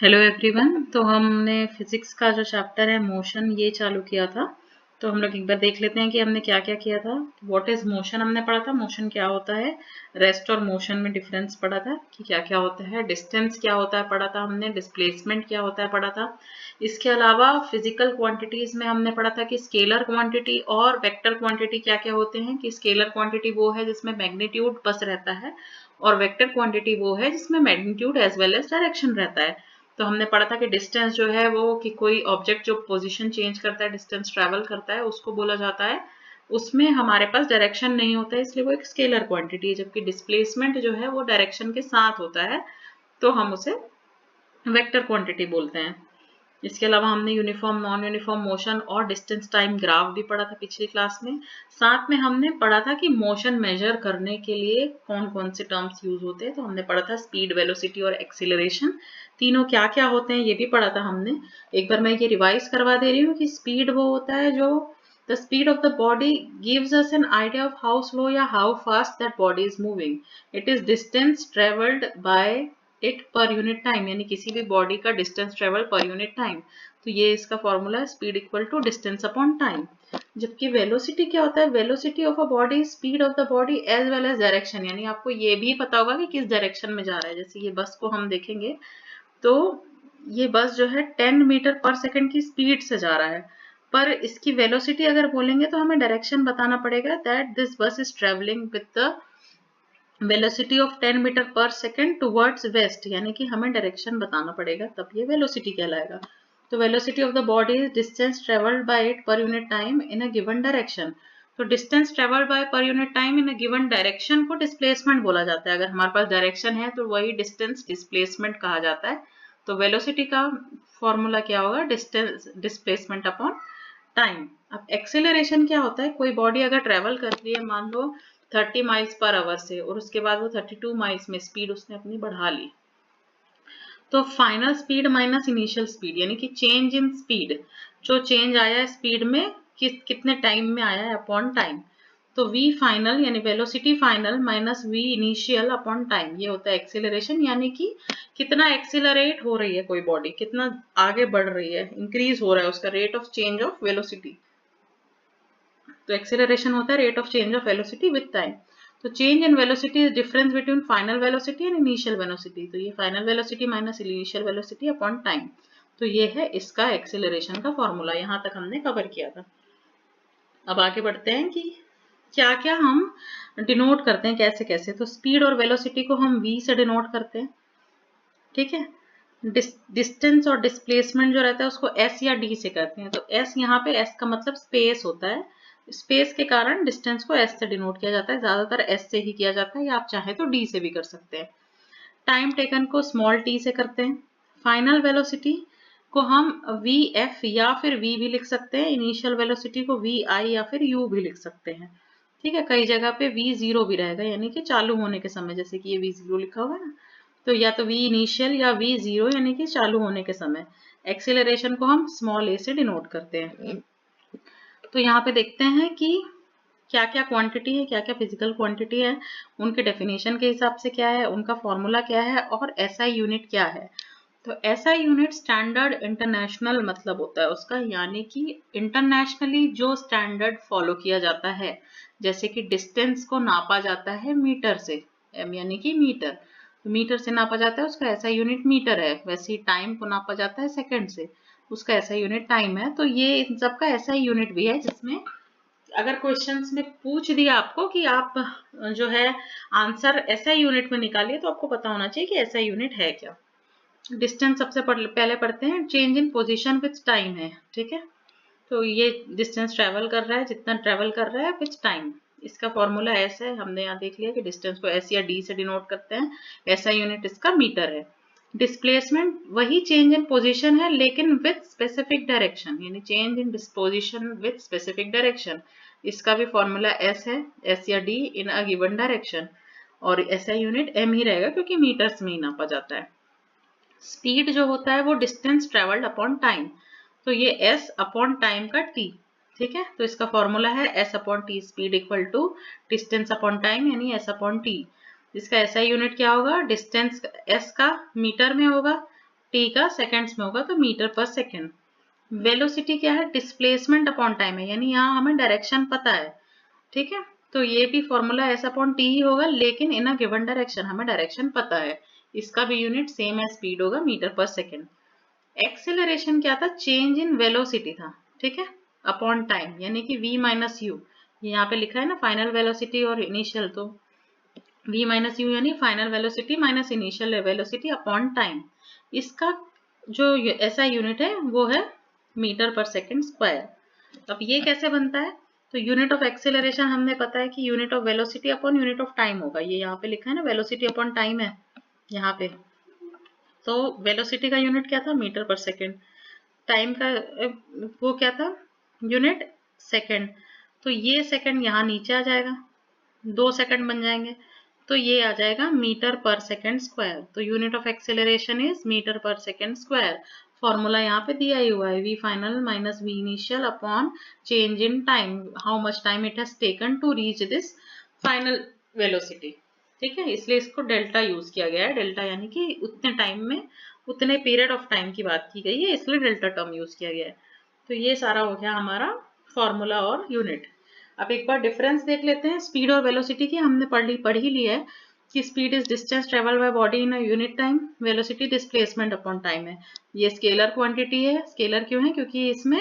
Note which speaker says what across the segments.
Speaker 1: Hello everyone. तो हमने physics का जो चैप्टर है मोशन ये चालू किया था। तो हम लोग एक बार देख लेते हैं कि हमने क्या क्या किया था। व्हाट इज मोशन हमने पढ़ा था, मोशन क्या होता है, रेस्ट और मोशन में डिफरेंस पढ़ा था कि क्या क्या होता है, डिस्टेंस क्या होता है पढ़ा था हमने, डिस्प्लेसमेंट क्या होता है पढ़ा था। इसके अलावा फिजिकल क्वांटिटीज में हमने पढ़ा था कि स्केलर क्वांटिटी और वेक्टर क्वांटिटी क्या क्या होते हैं। कि स्केलर क्वांटिटी वो है जिसमें मैग्नीट्यूड बस रहता है और वेक्टर क्वांटिटी वो है जिसमें magnitude as well as direction रहता है। तो हमने पढ़ा था कि डिस्टेंस जो है वो कि कोई ऑब्जेक्ट जो पोजीशन चेंज करता है, डिस्टेंस ट्रैवल करता है, उसको बोला जाता है। उसमें हमारे पास डायरेक्शन नहीं होता है, इसलिए वो एक स्केलर क्वांटिटी है। जबकि डिस्प्लेसमेंट जो है वो डायरेक्शन के साथ होता है, तो हम उसे वेक्टर क्वांटिटी बोलते हैं। इसके अलावा हमने यूनिफॉर्म नॉन यूनिफॉर्म मोशन और डिस्टेंस टाइम ग्राफ भी पढ़ा था पिछली क्लास में। साथ में हमने पढ़ा था कि मोशन मेजर करने के लिए कौन कौन से टर्म्स यूज होते हैं। तो हमने पढ़ा था स्पीड, वेलोसिटी और एक्सीलरेशन, तीनों क्या क्या होते हैं ये भी पढ़ा था हमने। एक बार मैं ये रिवाइज करवा दे रही हूँ कि स्पीड वो होता है जो the speed of the body gives us an idea of how slow या how fast that body is moving. It is distance travelled by it per unit time, यानी किसी भी बॉडी का distance travel per unit time. तो ये इसका formula है, speed equal to distance upon time. जबकि वेलोसिटी क्या होता है, velocity of a body, speed of the body as well as direction, यानी आपको ये भी पता होगा कि किस डायरेक्शन में जा रहा है। जैसे ये बस को हम देखेंगे तो ये बस जो है 10 मीटर पर सेकंड की स्पीड से जा रहा है, पर इसकी वेलोसिटी अगर बोलेंगे तो हमें डायरेक्शन बताना पड़ेगा that this bus is travelling with the velocity of 10 metre per second towards west, यानी कि हमें डायरेक्शन बताना पड़ेगा, तब ये वेलोसिटी कहलाएगा। तो velocity of the body is distance travelled by it per unit time in a given direction. तो distance travelled by per unit time in a given direction को डिस्प्लेसमेंट बोला जाता है। अगर हमारे पास डायरेक्शन है तो वही डिस्टेंस डिस्प्लेसमेंट कहा जाता है। तो वेलोसिटी का फॉर्मूला क्या होगा, डिस्टेंस डिस्प्लेसमेंट अपॉन टाइम। अब एक्सेलरेशन क्या होता है, कोई बॉडी अगर ट्रेवल कर रही है मान लो 30 माइल्स पर आवर से, और उसके बाद वो 32 माइल्स में स्पीड उसने अपनी बढ़ा ली, तो final speed minus initial speed, यानी कि चेंज इन स्पीड, जो चेंज आया है स्पीड में कितने टाइम में आया है अपॉन टाइम। तो v फाइनल यानी velocity final minus v initial upon time, ये होता है एक्सेलरेशन। यानी कि कितना एक्सेलरेट हो रही है कोई बॉडी, कितना आगे बढ़ रही है, इंक्रीज हो रहा है उसका rate of change of velocity. तो एक्सेलरेशन होता है rate of change of velocity with time. तो change in velocity is difference between final velocity and initial velocity. तो ये final velocity minus initial velocity upon time. तो ये है इसका एक्सेलरेशन का फॉर्मूला, यहां तक हमने कवर किया था। अब आगे बढ़ते हैं कि क्या क्या हम डिनोट करते हैं, कैसे कैसे। तो स्पीड और वेलोसिटी को हम v से डिनोट करते हैं, ठीक है। डिस्टेंस और डिस्प्लेसमेंट जो रहता है उसको s या d से करते हैं। तो s यहाँ पे s का मतलब स्पेस होता है, स्पेस के कारण डिस्टेंस को s से डिनोट किया जाता है, ज्यादातर s से ही किया जाता है, या आप चाहे तो d से भी कर सकते हैं। टाइम टेकन को स्मॉल t से करते हैं। फाइनल वेलोसिटी को हम vf या फिर v भी लिख सकते हैं, इनिशियल वेलोसिटी को vi या फिर u भी लिख सकते हैं, ठीक है। कई जगह पे v0 भी रहेगा, यानी कि चालू होने के समय, जैसे कि ये v0 लिखा हुआ है ना, तो या तो v इनिशियल या v0 यानी कि चालू होने के समय। एक्सेलरेशन को हम स्मॉल a से डिनोट करते हैं। तो यहाँ पे देखते हैं कि क्या क्या क्वांटिटी है, क्या क्या फिजिकल क्वांटिटी है, उनके डेफिनेशन के हिसाब से क्या है, उनका फॉर्मूला क्या है, और एसआई यूनिट क्या है। तो एसआई यूनिट स्टैंडर्ड इंटरनेशनल मतलब होता है उसका, यानी कि इंटरनेशनली जो स्टैंडर्ड फॉलो किया जाता है। जैसे कि डिस्टेंस को नापा जाता है मीटर से, एम यानी कि मीटर, तो मीटर से नापा जाता है, उसका एसआई यूनिट मीटर है। वैसे ही टाइम को नापा जाता है सेकंड से, उसका एसआई यूनिट टाइम है। तो ये इन सबका एसआई यूनिट भी है, जिसमें अगर क्वेश्चंस में पूछ दिया आपको कि आप जो है आंसर एसआई यूनिट में निकालिए, तो आपको पता होना चाहिए कि एसआई यूनिट है क्या। डिस्टेंस सबसे पहले पढ़ते हैं, change in position with time है, ठीक है। तो ये डिस्टेंस ट्रेवल कर रहा है, जितना ट्रेवल कर रहा है विथ टाइम, इसका फॉर्मूला एस है। हमने यहाँ देख लिया कि डिस्टेंस को एस या डी से डिनोट करते हैं, एसआई यूनिट इसका मीटर है। डिस्प्लेसमेंट वही चेंज इन पोजीशन है लेकिन विथ स्पेसिफिक डायरेक्शन, यानी change in disposition with specific direction, इसका भी फॉर्मूला एस है, एस या D in a given direction. और एसआई यूनिट एम ही रहेगा क्योंकि मीटर्स में ही नापा जाता है। स्पीड जो होता है वो डिस्टेंस ट्रेवल्ड अपॉन टाइम, तो ये s अपॉन टाइम का t, ठीक है। तो इसका फॉर्मूला है s upon T, speed equal to distance upon time यानी s अपॉन टी। इसका एसआई यूनिट क्या होगा, डिस्टेंस s का मीटर में होगा, टी का सेकंड्स में होगा तो मीटर पर सेकंड। वेलोसिटी क्या है, डिस्प्लेसमेंट अपॉन टाइम है, यानी यहाँ हमें डायरेक्शन पता है, ठीक है। तो ये भी फॉर्मूला एस अपॉन टी ही होगा, लेकिन इन अ गिवन डायरेक्शन, हमें डायरेक्शन पता है। इसका भी यूनिट सेम है, स्पीड होगा मीटर पर सेकंड। एक्सेलरेशन क्या था, चेंज इन वेलोसिटी था, ठीक है, अपॉन टाइम, यानी कि v माइनस यू, यहाँ पे लिखा है ना फाइनल वेलोसिटी और इनिशियल, तो v माइनस यू यानी final velocity minus initial velocity upon time. इसका जो ऐसा यूनिट है वो है मीटर पर सेकंड स्क्वायर। अब ये कैसे बनता है, तो यूनिट ऑफ एक्सेलरेशन हमने पता है कि unit of velocity upon unit of time होगा, ये यहाँ पे लिखा है ना, वेलोसिटी अपॉन टाइम है यहाँ पे। तो वेलोसिटी का यूनिट क्या था, मीटर पर सेकंड, टाइम का वो क्या था, यूनिट सेकंड। तो ये सेकंड यहाँ नीचे आ जाएगा, 2 सेकंड बन जाएंगे, तो ये आ जाएगा मीटर पर सेकंड स्क्वायर। तो unit of acceleration is metre per second square. Formula यहाँ पे दिया ही हुआ है, v final minus v initial upon change in time, how much time it has taken to reach this final velocity, ठीक है। इसलिए इसको डेल्टा यूज किया गया है, डेल्टा यानी कि उतने टाइम में, उतने पीरियड ऑफ टाइम की बात की गई है, इसलिए डेल्टा टर्म यूज किया गया है। तो ये सारा हो गया हमारा फॉर्मूला और यूनिट। अब एक बार डिफरेंस देख लेते हैं स्पीड और वेलोसिटी की। हमने पढ़ ही लिया है कि speed is distance travel by body in a unit time, velocity displacement upon time है। ये स्केलर क्वांटिटी है, स्केलर क्यों है, क्योंकि इसमें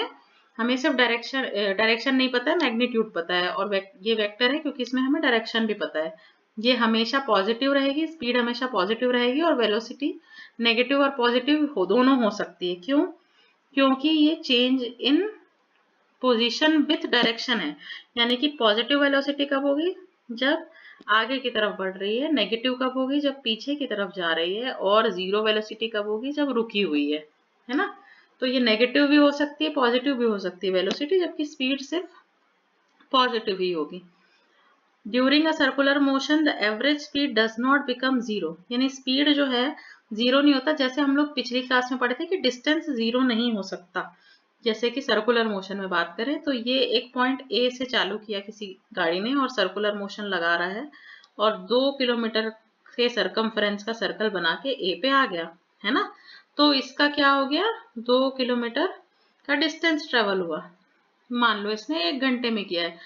Speaker 1: हमें सिर्फ डायरेक्शन नहीं पता है, मैग्नीट्यूड पता है, और ये वेक्टर है क्योंकि इसमें हमें डायरेक्शन भी पता है। ये हमेशा पॉजिटिव रहेगी, स्पीड हमेशा पॉजिटिव रहेगी, और वेलोसिटी नेगेटिव और पॉजिटिव दोनों हो सकती है। क्यों, क्योंकि ये change in position with direction है, यानी कि पॉजिटिव वेलोसिटी कब होगी, जब आगे की तरफ बढ़ रही है, नेगेटिव कब होगी, जब पीछे की तरफ जा रही है, और जीरो वेलोसिटी कब होगी, जब रुकी हुई है ना। तो ये नेगेटिव भी हो सकती है, पॉजिटिव भी हो सकती है वेलोसिटी, जबकि स्पीड सिर्फ पॉजिटिव ही होगी। During a circular motion the average speed does not become zero, यानी स्पीड जो है जीरो नहीं होता। जैसे हम लोग पिछली क्लास में पढ़े थे कि डिस्टेंस जीरो नहीं हो सकता, जैसे कि सर्कुलर मोशन में बात करें तो ये एक पॉइंट ए से चालू किया किसी गाड़ी ने, और सर्कुलर मोशन लगा रहा है, और 2 किलोमीटर के सरकमफ्रेंस का सर्कल बना के ए पे आ गया, है ना। तो इसका क्या हो गया, 2 किलोमीटर का डिस्टेंस ट्रेवल हुआ, मान लो इसने 1 घंटे में किया है,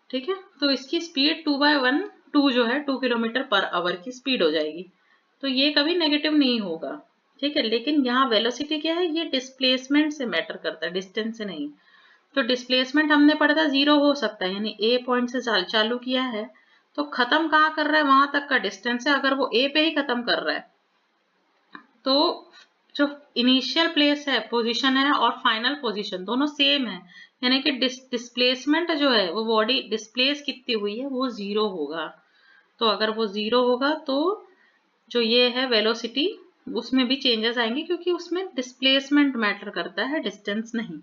Speaker 1: ठीक है। तो इसकी स्पीड 2/1, 2 जो है 2 किलोमीटर पर आवर की स्पीड हो जाएगी। तो ये कभी नेगेटिव नहीं होगा, ठीक है। लेकिन यहाँ वेलोसिटी क्या है, ये डिस्प्लेसमेंट से मैटर करता है, डिस्टेंस से नहीं। तो डिस्प्लेसमेंट हमने पढ़ा था जीरो हो सकता है, यानी ए पॉइंट से चालू किया है, तो खत्म कहाँ कर रहा है, वहां तक का डिस्टेंस है। अगर वो ए पे ही खत्म कर रहा है, तो जो इनिशियल प्लेस है, पोजीशन है, और फाइनल पोजीशन दोनों सेम है, यानी कि डिस्प्लेसमेंट जो है, वो बॉडी डिस्प्लेस कितनी हुई है, वो जीरो होगा। तो अगर वो जीरो होगा तो जो ये है वेलोसिटी, उसमें भी चेंजेस आएंगे, क्योंकि उसमें डिस्प्लेसमेंट मैटर करता है, डिस्टेंस नहीं,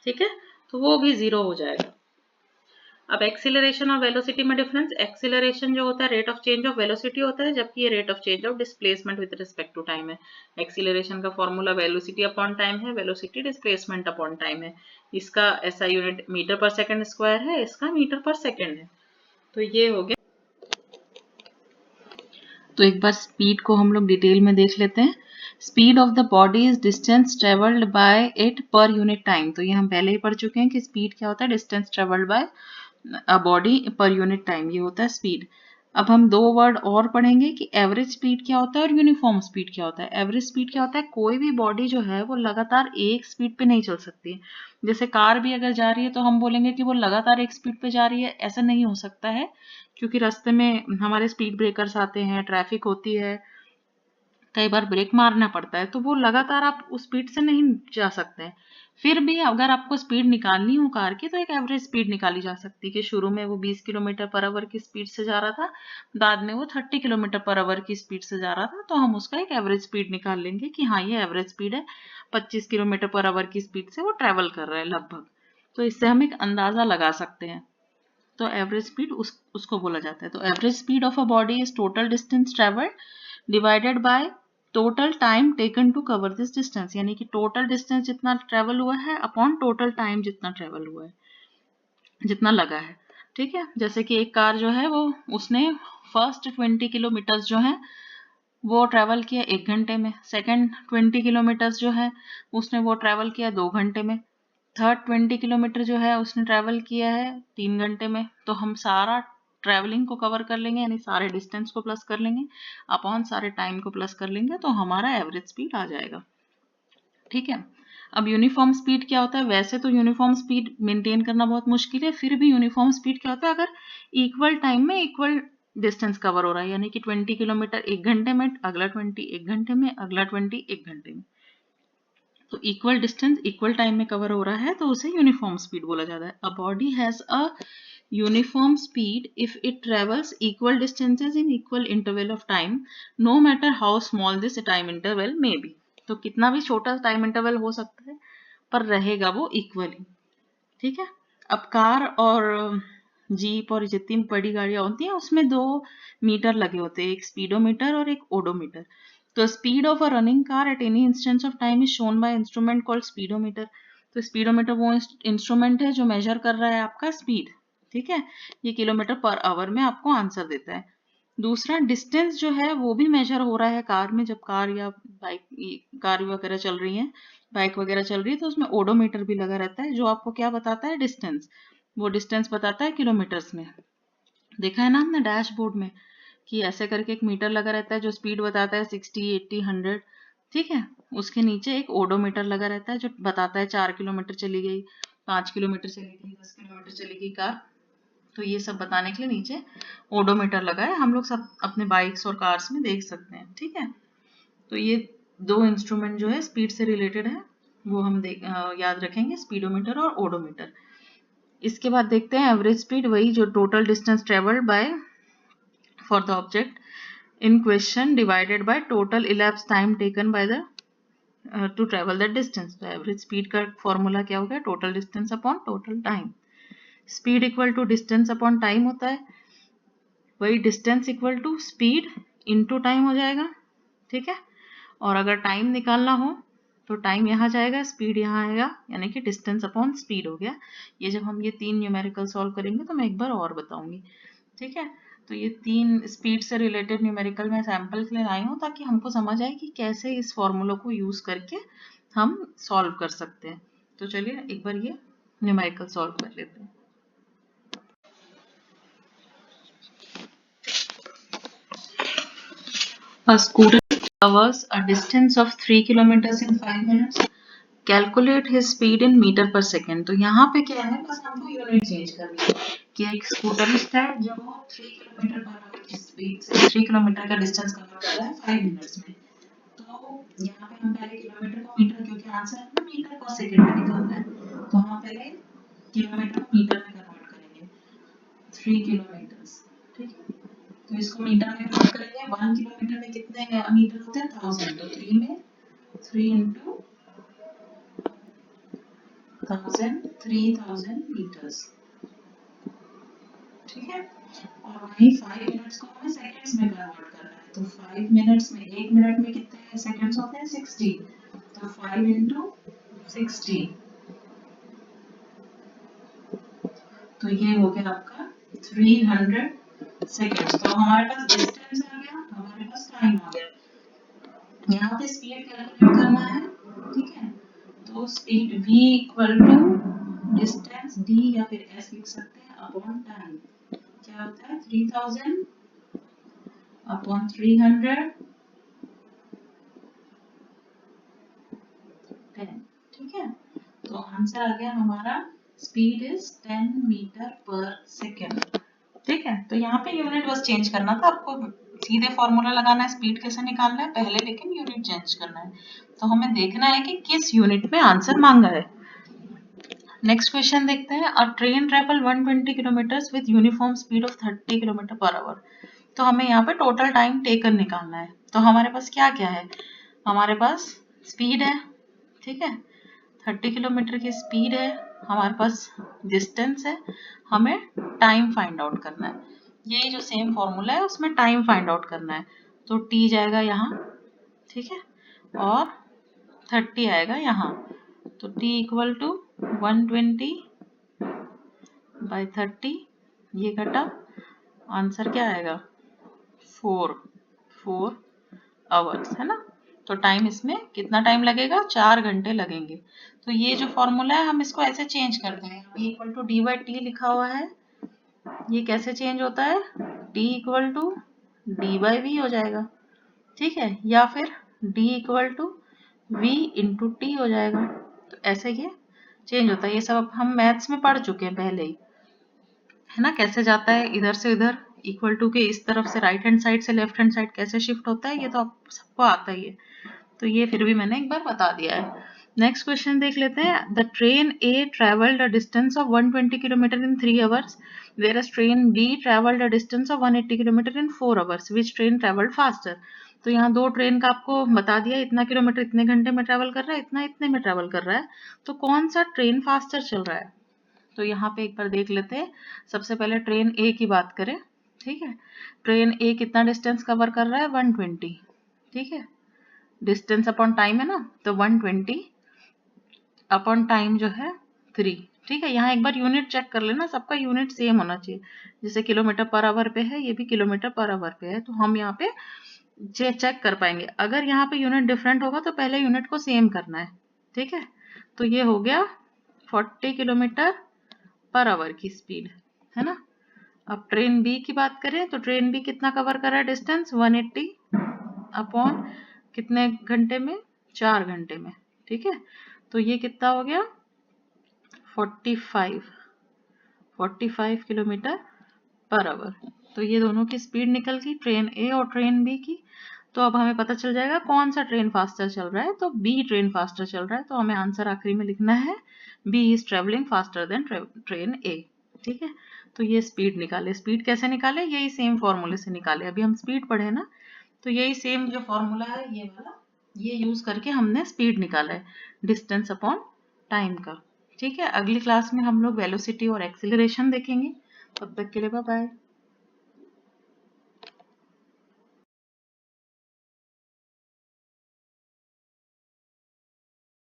Speaker 1: ठीक है। तो वो भी जीरो हो जाएगा। अब एक्सीलरेशन और वेलोसिटी में डिफरेंस, एक्सीलरेशन जो होता है rate of change of velocity होता है, जबकि ये rate of change of displacement with respect to time है। एक्सीलरेशन का फॉर्मूला वेलोसिटी अपॉन टाइम है, वेलोसिटी डिस्प्लेसमेंट अपॉन टाइम है। इसका ऐसा unit metre per second square है, इसका मीटर पर सेकंड है। तो ये हो गया। तो एक बार स्पीड को हम लोग डिटेल में देख लेते हैं। Speed of the body is distance travelled by it per unit time. तो ये हम पहले ही पढ़ चुके हैं कि स्पीड क्या होता है, distance travelled bye a body पर यूनिट टाइम, ये होता है स्पीड। अब हम 2 वर्ड और पढ़ेंगे कि एवरेज स्पीड क्या होता है और यूनिफॉर्म स्पीड क्या होता है। एवरेज स्पीड क्या होता है, कोई भी बॉडी जो है वो लगातार एक स्पीड पे नहीं चल सकती। जैसे कार भी अगर जा रही है तो हम बोलेंगे कि वो लगातार एक स्पीड पे जा रही है, ऐसा नहीं हो सकता है, क्योंकि रास्ते में हमारे स्पीड ब्रेकर्स आते हैं, ट्रैफिक होती है, कई बार ब्रेक मारना पड़ता है, तो वो लगातार आप उस स्पीड से नहीं जा सकते हैं। फिर भी अगर आपको स्पीड निकालनी हो कार की, तो एक एवरेज स्पीड निकाली जा सकती है कि शुरू में वो 20 किलोमीटर पर आवर की स्पीड से जा रहा था, बाद में वो 30 किलोमीटर पर आवर की स्पीड से जा रहा था, तो हम उसका एक एवरेज स्पीड निकाल लेंगे कि हाँ ये एवरेज स्पीड है, 25 किलोमीटर पर आवर की स्पीड से वो ट्रेवल कर रहा है लगभग। तो इससे हम एक अंदाजा लगा सकते हैं। तो एवरेज स्पीड उसको बोला जाता है। तो average speed of a body is total distance travelled divided by total time taken to cover this distance, यानी कि टोटल डिस्टेंस जितना ट्रेवल हुआ है अपॉन टोटल टाइम जितना ट्रेवल हुआ है, जितना लगा है, ठीक है। जैसे कि एक कार जो है वो उसने फर्स्ट 20 किलोमीटर जो है वो ट्रैवल किया 1 घंटे में। सेकंड 20 किलोमीटर्स जो है उसने वो ट्रैवल किया 2 घंटे में। थर्ड 20 किलोमीटर जो है उसने ट्रैवल किया है 3 घंटे में। तो हम सारा ट्रैवलिंग को कवर कर लेंगे, यानी सारे डिस्टेंस को प्लस कर लेंगे अपॉन सारे टाइम को प्लस कर लेंगे, तो हमारा एवरेज स्पीड आ जाएगा। ठीक है। अब यूनिफॉर्म स्पीड क्या होता है? वैसे तो यूनिफॉर्म स्पीड मेंटेन करना बहुत मुश्किल है, फिर भी यूनिफॉर्म स्पीड क्या होता है? अगर इक्वल टाइम में इक्वल डिस्टेंस कवर हो रहा है, यानी कि 20 किलोमीटर 1 घंटे में, अगला 20 1 घंटे में, अगला 20 1 घंटे में, तो इक्वल डिस्टेंस इक्वल टाइम में कवर हो रहा है, तो उसे यूनिफॉर्म स्पीड बोला जाता है। A body has a uniform speed if it travels equal distances in equal interval of time, no matter how small this time interval may be. तो कितना भी छोटा टाइम इंटरवल हो सकता है, पर रहेगा वो इक्वली। ठीक है। अब कार और जीप और जितनी बड़ी गाड़ियां होती हैं उसमें 2 मीटर लगे होते हैं, एक स्पीडोमीटर और एक ओडोमीटर। तो speed of a running car at any instance of time is shown by instrument called speedometer. तो स्पीडोमीटर वो इंस्ट्रूमेंट है जो मेजर कर रहा है आपका स्पीड। ठीक है। ये किलोमीटर पर आवर में आपको आंसर देता है। दूसरा डिस्टेंस जो है वो भी मेजर हो रहा है कार में, जब कार या बाइक कार वगैरह चल रही है, बाइक वगैरह चल रही है, तो उसमें ओडोमीटर भी लगा रहता है जो आपको क्या बताता है? डिस्टेंस। वो डिस्टेंस बताता है किलोमीटर्स में। देखा है ना हमने डैशबोर्ड में कि ऐसे करके एक मीटर लगा रहता है जो स्पीड बताता है 60 80 100। ठीक है। उसके नीचे एक ओडोमीटर लगा रहता है जो बताता है 4 किलोमीटर चली गई, 5 किलोमीटर चली गई, 10 किलोमीटर चली गई कार। तो ये सब बताने के लिए नीचे ओडोमीटर लगा है, हम लोग सब अपने बाइक्स और कार्स में देख सकते हैं। ठीक है। तो ये 2 इंस्ट्रूमेंट जो है स्पीड से रिलेटेड है, वो हम याद रखेंगे, स्पीडोमीटर और ओडोमीटर। इसके बाद देखते हैं एवरेज स्पीड, वही जो total distance travelled by for the object in question divided by total elapsed time taken by the to travel that distance. तो एवरेज स्पीड का फॉर्मूला क्या हो गया? Total distance upon total time. Speed equal to distance upon time होता है, वही distance equal to speed into time हो जाएगा। ठीक है। और अगर टाइम निकालना हो तो टाइम यहाँ जाएगा, स्पीड यहाँ आएगा, यानी कि डिस्टेंस अपॉन स्पीड हो गया। ये जब हम ये 3 न्यूमेरिकल सॉल्व करेंगे तो मैं एक बार और बताऊंगी। ठीक है। तो ये 3 स्पीड से रिलेटेड न्यूमेरिकल मैं सैंपल के लिए लाई हूँ ताकि हमको समझ आए कि कैसे इस फॉर्मूला को यूज करके हम सॉल्व कर सकते हैं। तो चलिए एक बार ये न्यूमेरिकल सॉल्व कर लेते हैं। A scooter covers a distance of 3 kilometers in 5 minutes. Calculate his speed in metre per second. तो यहाँ पे क्या है, बस हमको यूनिट चेंज करनी है कि एक स्कूटरिस्ट है जो 3 किलोमीटर पर आवर की स्पीड से 3 किलोमीटर का डिस्टेंस कवर कर रहा है 5 मिनट्स में। तो यहाँ पे हम पहले किलोमीटर को मीटर, क्योंकि आंसर है मीटर पर सेकेंड में निकालना है, तो हम पहले किलोमीटर को मीटर में कन्वर्ट करेंगे। 3 किलोमीटर्स। ठीक है। तो इसको मीटर में कन्वर्ट करेंगे। 1 किलोमीटर में कितने मीटर होते हैं? 1000। तो 3 में 3 इंटू 3000 meters। ठीक है। और वही 5 मिनट्स को हमें सेकंड्स में कन्वर्ट करना है, तो 5 मिनट्स में 1 मिनट में कितने सेकंड्स होते हैं? 60। तो 5 इंटू 60, तो ये हो गया आपका 300 सेकंड्स। तो हमारे पास डिस्टेंस आ गया, हमारे पास टाइम आ गया। यहाँ पे स्पीड कैलकुलेट करना है। ठीक है। तो speed v equal to distance d या फिर s लिख सकते हैं अपॉन टाइम। क्या होता है? 3000 अपॉन 300 10। ठीक है। तो आंसर आ गया हमारा speed is 10 metre per second. ठीक है। तो यहाँ पे यूनिट बस चेंज करना था आपको, सीधे फॉर्मूला लगाना है, स्पीड कैसे निकालना है पहले, लेकिन यूनिट चेंज करना है। तो हमें देखना है कि किस यूनिट में आंसर मांगा है। नेक्स्ट क्वेश्चन देखते हैं। अ train travel 120 kilometres with uniform speed of 30 kilometre per hour. तो हमें यहाँ पे टोटल टाइम टेकन निकालना है। तो हमारे पास क्या क्या है? हमारे पास स्पीड है। ठीक है। 30 किलोमीटर की स्पीड है, हमारे पास डिस्टेंस है, हमें टाइम फाइंड आउट करना है। यही जो सेम फॉर्मूला है उसमें टाइम फाइंड आउट करना है। तो टी जाएगा यहाँ। ठीक है। और 30 आएगा यहाँ। तो t इक्वल टू 120 बाई 30, ये घटा, आंसर क्या आएगा? 4 आवर्स, है ना। तो टाइम इसमें कितना टाइम लगेगा, 4 घंटे लगेंगे। तो ये जो फॉर्मूला है हम इसको ऐसे चेंज करते हैं, v equal to D by T लिखा हुआ है, ये कैसे चेंज होता है, t equal to D by V हो जाएगा, ठीक है, या फिर d equal to v into T हो जाएगा। तो ऐसे ये चेंज होता है, ये सब हम मैथ्स में पढ़ चुके हैं पहले ही, है ना, कैसे जाता है इधर से इधर, इक्वल टू के इस तरफ से राइट हैंड साइड से लेफ्ट हैंड साइड कैसे शिफ्ट होता है, ये तो आप सबको आता ही है। तो ये फिर भी मैंने एक बार बता दिया है। नेक्स्ट क्वेश्चन देख लेते हैं। The train A travelled a distance of 120 kilometre in 3 hours, whereas train B travelled a distance of 180 kilometre in 4 hours, which train travelled faster. तो यहाँ दो ट्रेन का आपको बता दिया, इतना किलोमीटर इतने घंटे में ट्रेवल कर रहा है, इतना इतने में ट्रेवल कर रहा है, तो कौन सा ट्रेन फास्टर चल रहा है। तो यहाँ पे एक बार देख लेते हैं। सबसे पहले ट्रेन ए की बात करें, ठीक है, ट्रेन ए कितना डिस्टेंस कवर कर रहा है, 120, ठीक है, डिस्टेंस अपॉन टाइम है ना, तो 120 अपॉन टाइम जो है 3, ठीक है। यहाँ एक बार यूनिट चेक कर लेना, सबका यूनिट सेम होना चाहिए, जैसे किलोमीटर पर आवर पे है, ये भी किलोमीटर पर आवर पे है, तो हम यहाँ पे चेक कर पाएंगे। अगर यहाँ पे यूनिट डिफरेंट होगा तो पहले यूनिट को सेम करना है, ठीक है। तो ये हो गया 40 किलोमीटर पर आवर की स्पीड, है ना। अब ट्रेन बी की बात करें तो ट्रेन बी कितना कवर कर रहा है डिस्टेंस, 180 अपॉन कितने घंटे में, 4 घंटे में, ठीक है। तो ये कितना हो गया, 45 किलोमीटर पर आवर। तो ये दोनों की स्पीड निकल गई, ट्रेन ए और ट्रेन बी की। तो अब हमें पता चल जाएगा कौन सा ट्रेन फास्टर चल रहा है, तो बी ट्रेन फास्टर चल रहा है, तो हमें आंसर आखिरी में लिखना है B is travelling faster than train A, ठीक है। तो ये स्पीड निकाले, स्पीड कैसे निकाले, यही सेम फॉर्मूले से निकाले, अभी हम स्पीड पढ़े ना, तो यही सेम जो फॉर्मूला है ये वाला, ये यूज करके हमने स्पीड निकाला है, डिस्टेंस अपॉन टाइम का, ठीक है। अगली क्लास में हम लोग वेलोसिटी और एक्सीलरेशन देखेंगे, तब तक के लिए बाय बाय।